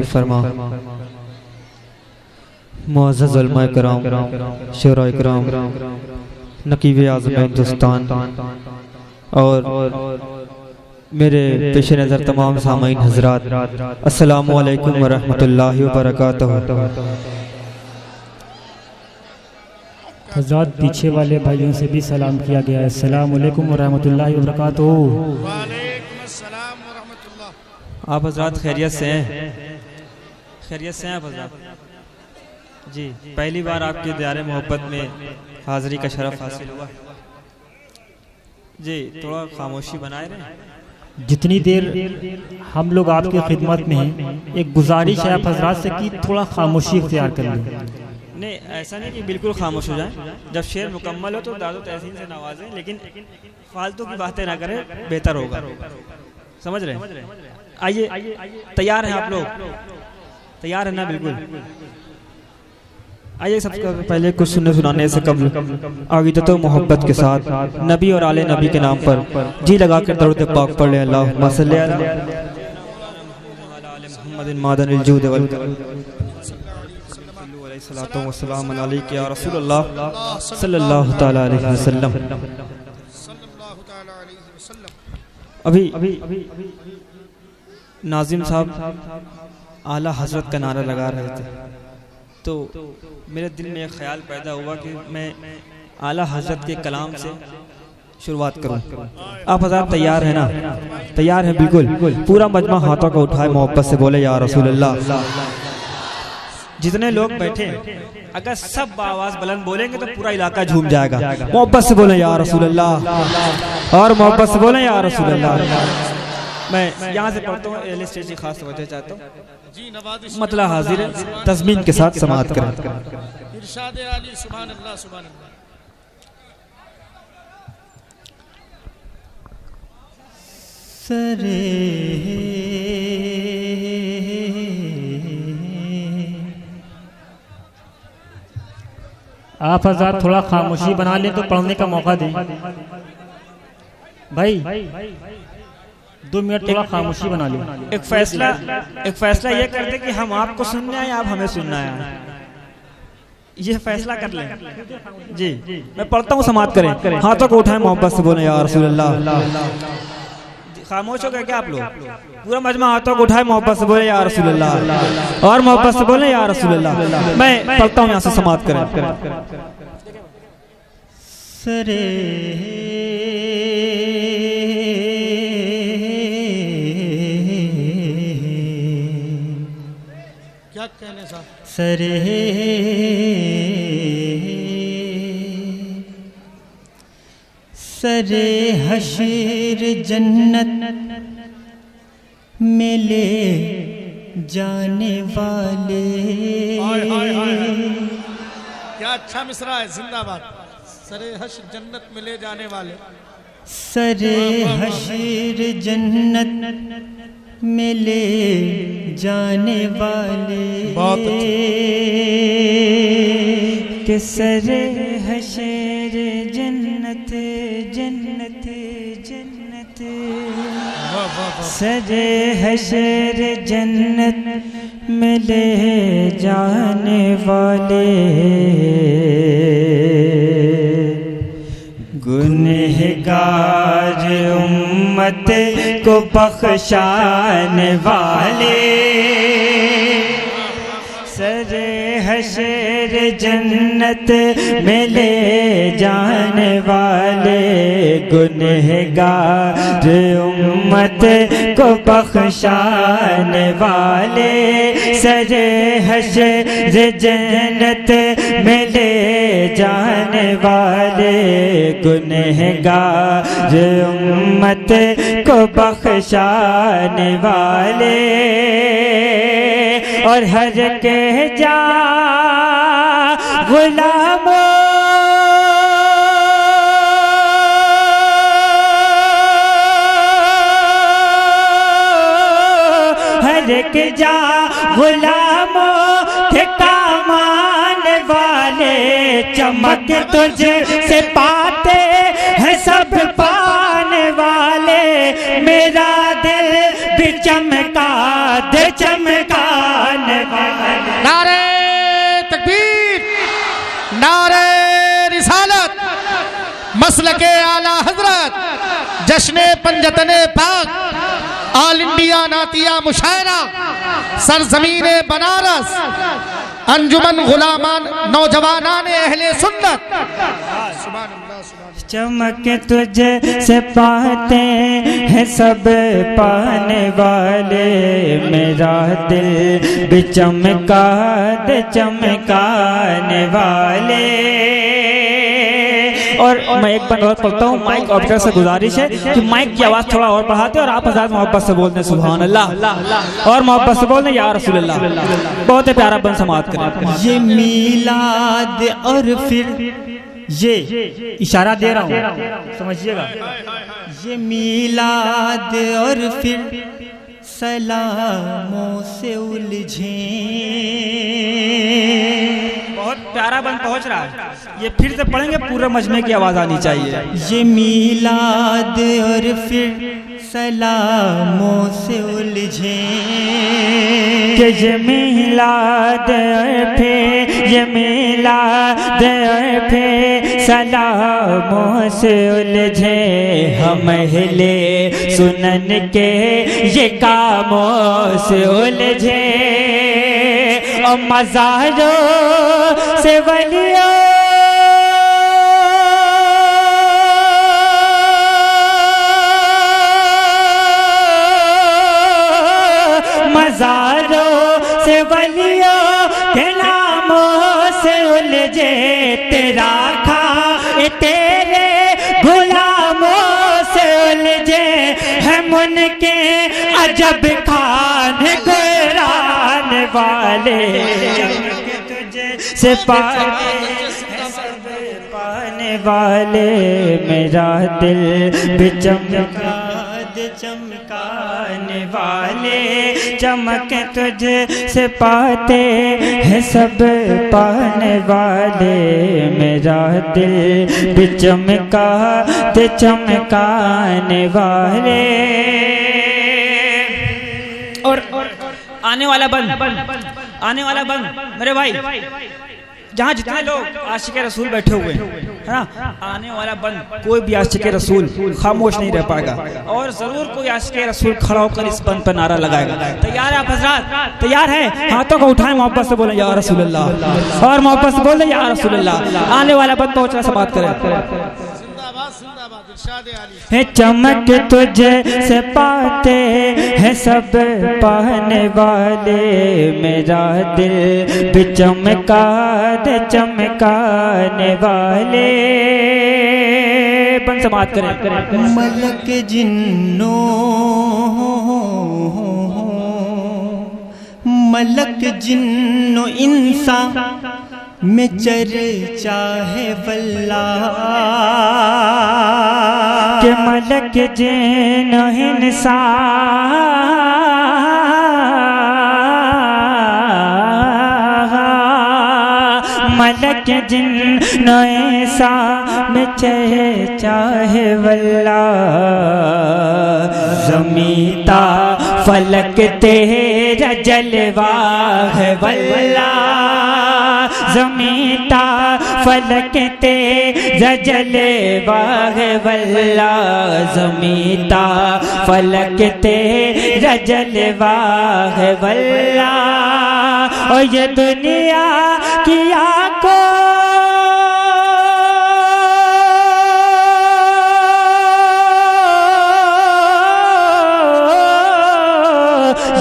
तशरीफ़ फरमा। मुअज़्ज़ज़ उलमा किराम, शुरा किराम, नकीब आज़म हिंदुस्तान और मेरे पेश नज़र तमाम सामाईन हज़रात, अस्सलामु अलैकुम व रहमतुल्लाहि व बरकातहू। हज़रात पीछे वाले भाइयों से भी सलाम किया गया है। अस्सलामु अलैकुम व रहमतुल्लाहि व बरकातहू। आप हज़रात खैरियत से हैं? खैरियत से हैं आप हज़रात? जी, पहली बार आपके दीदार मोहब्बत में हाज़िरी का शरफ हासिल हुआ। जी, थोड़ा खामोशी बनाए रहें। जितनी देर हम लोग आपकी खिदमत में हैं, एक गुजारिश है आप हज़रात से कि थोड़ा खामोशी इख्तियार कर लें। नहीं, ऐसा नहीं कि बिल्कुल खामोश हो जाएं। जब शेर मुकम्मल हो तो दादो तहसीन से नवाजें, लेकिन फालतू की बातें ना करें, बेहतर होगा। समझ रहे हैं? आइए, तैयार हैं आप लोग? तैयार है ना? बिल्कुल। आइए, सबसे पहले कुछ सुनाने से कबल आगे तो मोहब्बत के साथ नबी और आले नबी के नाम पर जी लगा कर दरूद पाक पढ़ लें। अल्लाहुम्मा सल्ली अला मुहम्मदिन मादनिल जूद वल करम सल्लल्लाहु अलैहि या रसूलल्लाह सल्लल्लाहु तआला अलैहि वसल्लम। अभी नाज़िम साहब आला हजरत का नारा लगा रहे थे, तो मेरे दिल में एक ख्याल पैदा हुआ कि मैं आला हजरत के कलाम से शुरुआत करूं। आप हज़रात तैयार हैं ना? तैयार हैं? बिल्कुल। पूरा मजमा हाथों को उठाए, मोहब्बत से बोले या रसूल अल्लाह। जितने लोग बैठे, अगर सब आवाज बुलंद बोलेंगे तो पूरा इलाका झूम जाएगा। मोहब्बत से बोले या रसूल अल्लाह, और मोहब्बत से बोले या रसूल अल्लाह। मैं यहाँ से पढ़ता हूँ, एल स्टेज की खास तवज्जो चाहता हूँ। मतलब हाजिर है, तस्मीन के साथ समाअत करें। इरशाद आली सुभान अल्लाह सुभान अल्लाह। सरे आप हज़रात थोड़ा खामोशी बना लें तो पढ़ने का मौका दें। भाई 2 मिनट थोड़ा खामोशी बना लें। एक फैसला ये कर दे कि हम आपको सुनना है या आप हमें सुनना है, ये फैसला कर लें। जी, मैं पढ़ता हूँ, समाअत करें। हाथों को उठाएं, मोहब्बत से बोले या रसूल अल्लाह। खामोश हो गए क्या आप लोग? पूरा मजमा हाथों को उठाए, मोहब्बत से बोले या रसूल अल्लाह, और मोहब्बत से बोले या रसूल अल्लाह। मैं पढ़ता हूँ, यहाँ से समाअत करें। सरे क्या कहने साहब? सरे सरे हशीर जन्नत में ले जाने वाले। क्या अच्छा मिसरा है, जिंदाबाद। सरे हश्र जन्नत में ले जाने वाले, सरे हशीर जन्नत में ले जाने वाले। बहुत कि सरे हशर जन्नत जन्नत जन्नत, सरे हशर जन्नत में ले जाने वाले, गुनहगार उम्मत को बख्शाने वाले, सरे हशर जन्नत में ले जाने वाले, गुनहगार उम्मत को बख्शाने वाले, सरे हशर जन्नत में ले जाने वाले, गुनहगार उम्मत को बख्शाने वाले, और हर के जा गुलामों हर के जा गुलामों के कामान वाले, चमक तुझ से पाते हैं सब पाने वाले, मेरा दिल भी चमका दे चमका मसलके आला हजरत जश्ने पंजतने पाक ऑल इंडिया नातिया मुशायरा सरजमीने बनारस अंजुमन गुलामान नौजवानान अहले सुन्नत। चमक तुझे से पाते हैं सब पाने वाले, मेरा दिल भी चमका दे चमकाने वाले। और मैं एक बार और पढ़ता हूँ, माइक ऑपरेटर से गुजारिश है कि माइक की आवाज़ थोड़ा और बढ़ाते और आप हज़ार मोहब्बत से बोलते हैं सुभान अल्लाह, और मोहब्बत से बोलते हैं या रसूल अल्लाह। बहुत ही प्यारा बन समात करें। ये मीलाद और फिर ये इशारा दे रहा हूँ, समझिएगा। ये मीलाद और फिर सलामों से उलझे। बहुत प्यारा बन पहुंच रहा है। ये फिर से पढ़ेंगे, पूरा मजमे की आवाज आनी चाहिए। ये मीलाद और फिर सलामों से उलझे, कि ये मिलाद फिर ये मिलाद फिर सलामों से उलझे, हम हिले सुनन के ये कामों से उलझे। और मज़ारों से वलियों मज़ारों से वलियों के नामों से उलझे, तेरा खा तेरे गुलामों से उलझे, हम उनके अजब खान कुरान वाले। तुझे से पाने वाले, मेरा दिल भी चमका दे चमकाने वाले। चमक तुझे से पाते हैं सब पाने वाले, मेरा दिल भी चमका दे चमकाने वाले। और आने वाला बंद मेरे भाई, जहाँ जितने लोग आशिक़े रसूल बैठे हुए हैं, है ना, आने वाला बंद कोई भी आशिक़े रसूल खामोश नहीं रह पाएगा, और जरूर कोई आशिक़े रसूल खड़ा होकर इस बंद पर नारा लगाएगा। तैयार है आप हज़रात? तैयार है? हाथों को उठाएं, मोहब्बत से बोलें या रसूल अल्लाह, और मोहब्बत से बोलें या रसूल अल्लाह। आने वाला बंद पहुंचने से बात करें। है चमक तुझे से पाते हैं सब पाने वाले, मेरा दिल भी चमका दे चमकाने वाले। बन समात करें। मलक जिन्नो इंसान में चर्चा है वल्लाह, के मलक जिन्नो इंसान, मलक जिन्नो इंसान में चर्चा है वल्लाह। ज़मीता फलक तेरा जलवा है वल्लाह, ज़मीता फलक तेरा जलवा है वल्लाह, ज़मीता फलक तेरा जलवा है वल्लाह। और ये दुनिया की आंखों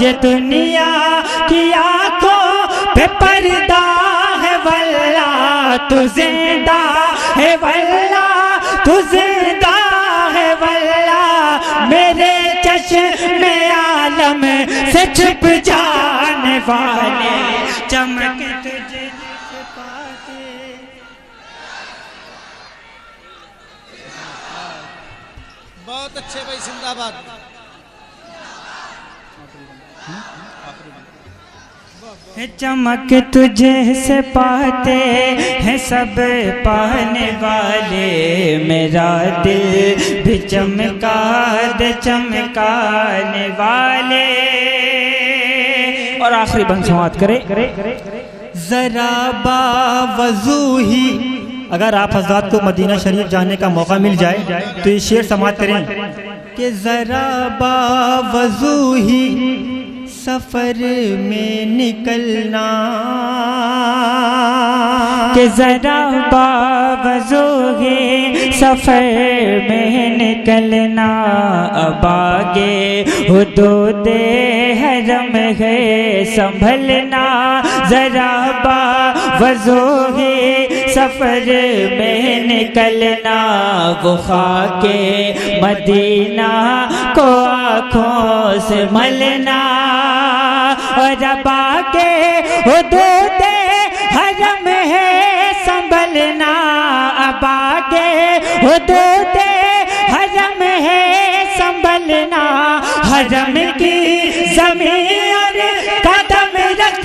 ये दुनिया की आंखों पे पर्दा है वल्लाह, तू जिंदा है वल्लाह, तू जिंदा है वल्लाह। मेरे चश्मे आलम से छुप जाने वाले, चमक तुझे पाते। बहुत अच्छे भाई, जिंदाबाद। चमक तुझे से पाते हैं सब पाने वाले, मेरा दिल भी चमका दे चमकाने वाले। और आखिरी बंद समात करे। जरा बावजू ही अगर आप हज़रात को मदीना शरीफ जाने का मौका मिल जाए तो ये शेर समाअत करें कि ज़रा बावज़ू ही सफ़र में निकलना, कि ज़रा बावज़ू ही सफ़र में निकलना, अब आगे हुदूदे हरम है संभलना, ज़रा बावज़ू ही सफ़र में निकलना, वो खाके मदीना को आँखों से मलना, और अब आगे हुदूदे हरम है संभलना, अब आगे हुदूदे हरम है संभलना, हरम की ज़मीन और कदम रख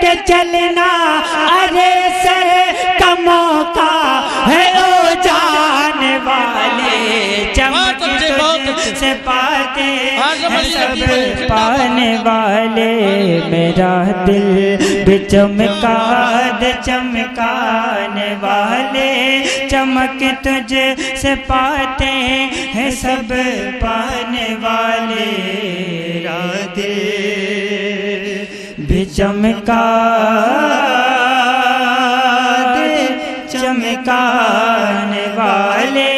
के चलना, अरे सर का मौका है ओ जाने वाले, चमक से पाते सब पाने वाले, मेरा दिल भी चमका दे चमकाने वाले, चमक तुझ से पाते हैं सब पाने वाले, मेरा दिल भी चमका दे चमकाने वाले।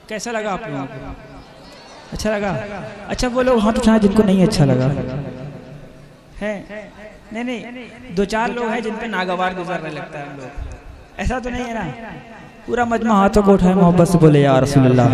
कैसा लगा आप लोगों को? अच्छा लगा? अच्छा वो लोग हाथ उठाएं जिनको नहीं अच्छा लगा है। नहीं, दो चार लोग हैं जिन पे नागवार गुजरने लगता है हम लोग, ऐसा तो नहीं है ना? पूरा मजमा हाथों को उठाए मोहब्बत से बोले या रसूल अल्लाह।